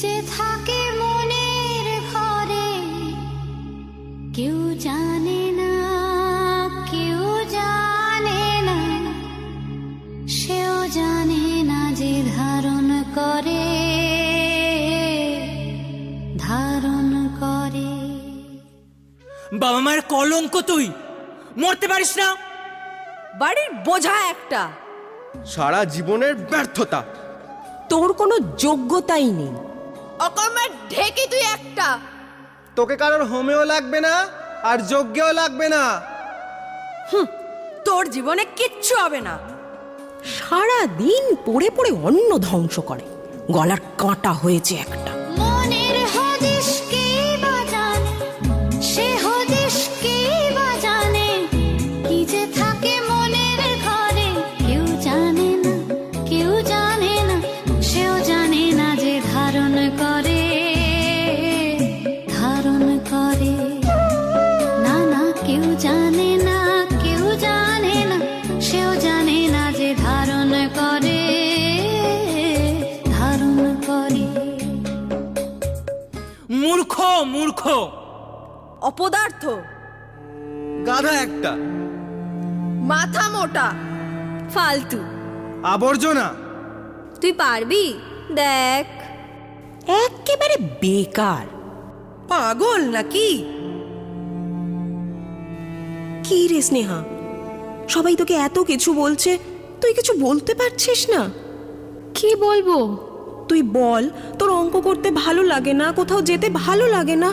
যে থাকে মনের ঘরে কেউ জানে না, কেউ জানে না, সেও জানে না যে ধারণ করে, ধারণ করে। বাবা মায়ের কলঙ্ক তুই, মরতে পারিস না? বাড়ির বোঝা একটা, সারা জীবনের ব্যর্থতা। তোর কোনো যোগ্যতাই নেই। অকর্মার ঢেকে তুই একটা। তোকে কারোর হোমেও লাগবে না আর যজ্ঞেও লাগবে না। তোর জীবনে কিচ্ছু হবে না। সারা দিন পড়ে পড়ে অন্ন ধ্বংস করে, গলার কাঁটা হয়েছে একটা। মনের হদিশ কে বা জানে, সে হদিশ কে বা জানে, কি যে থাকে মনের ঘরে কেউ জানে না, কেউ জানে না, সেও জানে না যে ধারণ করে, ধারণ করে। না না, কেউ জানে না, কেউ জানে না, সেও জানে না যে ধারণ করে, ধারণ করে। মূর্খ, মূর্খ, অপদার্থ, গাধা একটা, মাথা মোটা, ফালতু, আবর্জনা। তুই পারবি? দেখ, একেবারে বেকার, পাগল নাকি? কি রে স্নেহা, সবাই তোকে এত কিছু বলছে, তুই কিছু বলতে পারছিস না? কি বলবো? তুই বল, তোর অঙ্ক করতে ভালো লাগে না, কোথাও যেতে ভালো লাগে না,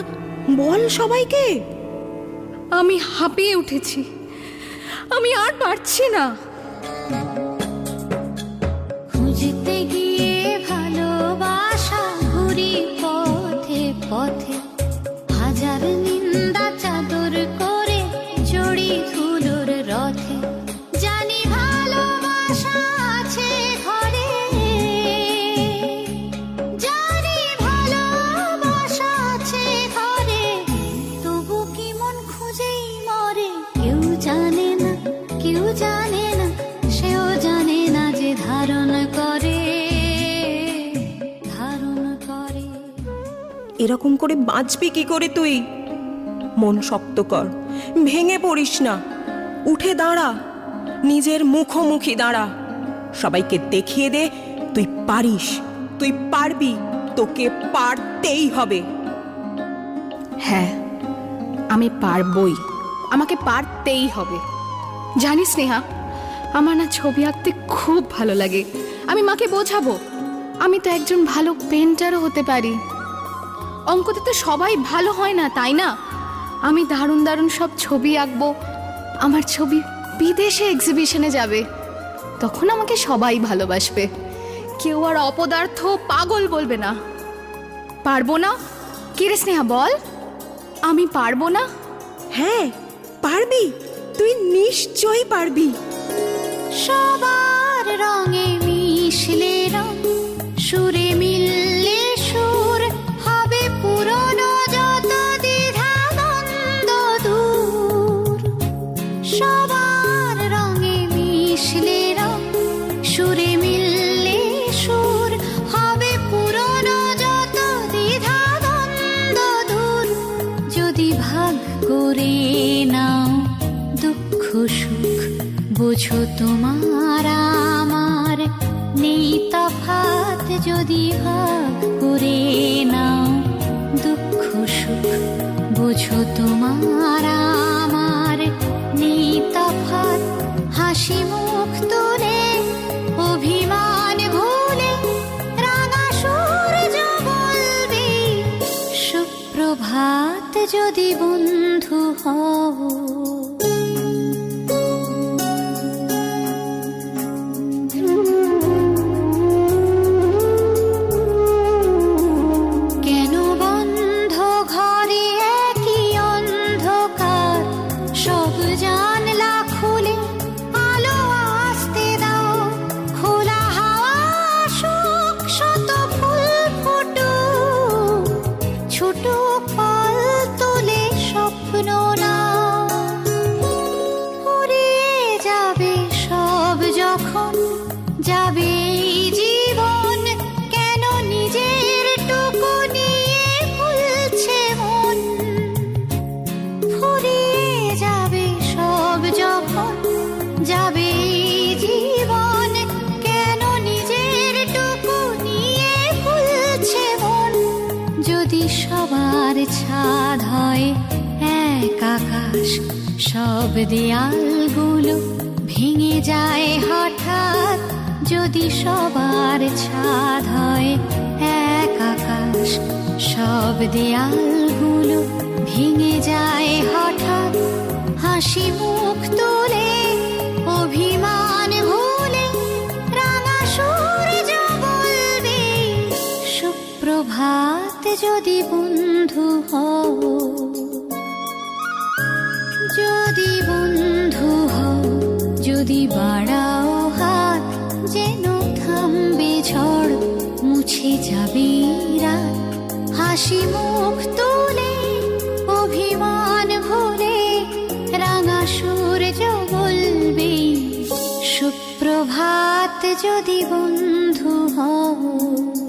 বল সবাইকে। আমি হাঁপিয়ে উঠেছি, আমি আর পারছি না। খুঁজতে গিয়ে ভালোবাসা ঘুরি পথে পথে, হাজার নিন্দা চাদর করে জড়ি ধুলোর রথে। জানি ভালোবাসা আছে ঘরে, জানি ভালোবাসা আছে ঘরে, তবু কি মন খুঁজেই মরে। কেউ জানে না, কেউ জানে না, সেও জানে না যে ধারণ করে, ধারণ করে। এরকম করে বাঁচবি কি করে তুই? মন শক্ত কর, ভেঙে পড়িস না, উঠে দাঁড়া, নিজের মুখোমুখি দাঁড়া, সবাইকে দেখিয়ে দে তুই পারিস, তুই পারবি, তোকে পারতেই হবে। হ্যাঁ, আমি পারবই, আমাকে পারতেই হবে। জানিস স্নেহা, আমার না ছবি আঁকতে খুব ভালো লাগে। আমি মাকে বোঝাবো আমি তো একজন ভালো পেন্টারও হতে পারি। অঙ্কতে তো সবাই ভালো হয় না, তাই না? আমি দারুণ দারুণ সব ছবি আঁকবো, আমার ছবি বিদেশে এক্সিবিশনে যাবে, তখন আমাকে সবাই ভালোবাসবে, কেউ আর অপদার্থ পাগল বলবে না। পারবো না? কি রে স্নেহা বল, আমি পারবো না? হ্যাঁ পারবি, তুই নিশ্চয়ই পারবি। সবার রঙে মিশলে রং, সুরে মিললে সুর, হবে পুরনো যত দ্বিধা দ্বন্দ্ব দূর। সবার রঙে মিশলে রং, সুরে মিললে সুর, হবে পুরনো যত দ্বিধা দ্বন্দ্ব দূর। যদি ভাগ করে নাও দুঃখ সুখ, বোঝো তোমার আমার নেই তফাৎ। যদি ভাগ করে নাও দুঃখ সুখ, বোঝো তোমার আমার নেই তফাৎ। হাসি মুখ তুলে অভিমান ভুলে রাঙা সূর্য বলবে সুপ্রভাত। যদি বন্ধু হও কেন বন্ধ ঘরে একই অন্ধকার, সব জানলা খুলে আলো আসতে দাও। খোলা হাওয়া আসুক, শত ফুল ফুটুক, ছোট পাল তোলে স্বপ্ন নাও। উড়িয়ে যাবে সব যখন যাবে এই জীবন, কেন নিজের টুকু সবার ছাদ হয় এক আকাশ, সব দেয়ালগুলো ভেঙে যায় হঠাৎ। যদি সবার ছাদ হয় এক আকাশ, সব দেয়ালগুলো ভেঙে যায় হঠাৎ। হাসি মুখ তুলে অভিমান ভুলে রাঙা সূর্য বলবে সুপ্রভাত। যদি বন্ধু হও, যদি বন্ধু হও, যদি বাড়াও হাত, যেন থামবে ঝড়, মুছে যাবে রাত। হাসি মুখ তুলে অভিমান ভুলে রাঙা সূর্য বলবে সুপ্রভাত। যদি বন্ধু হও।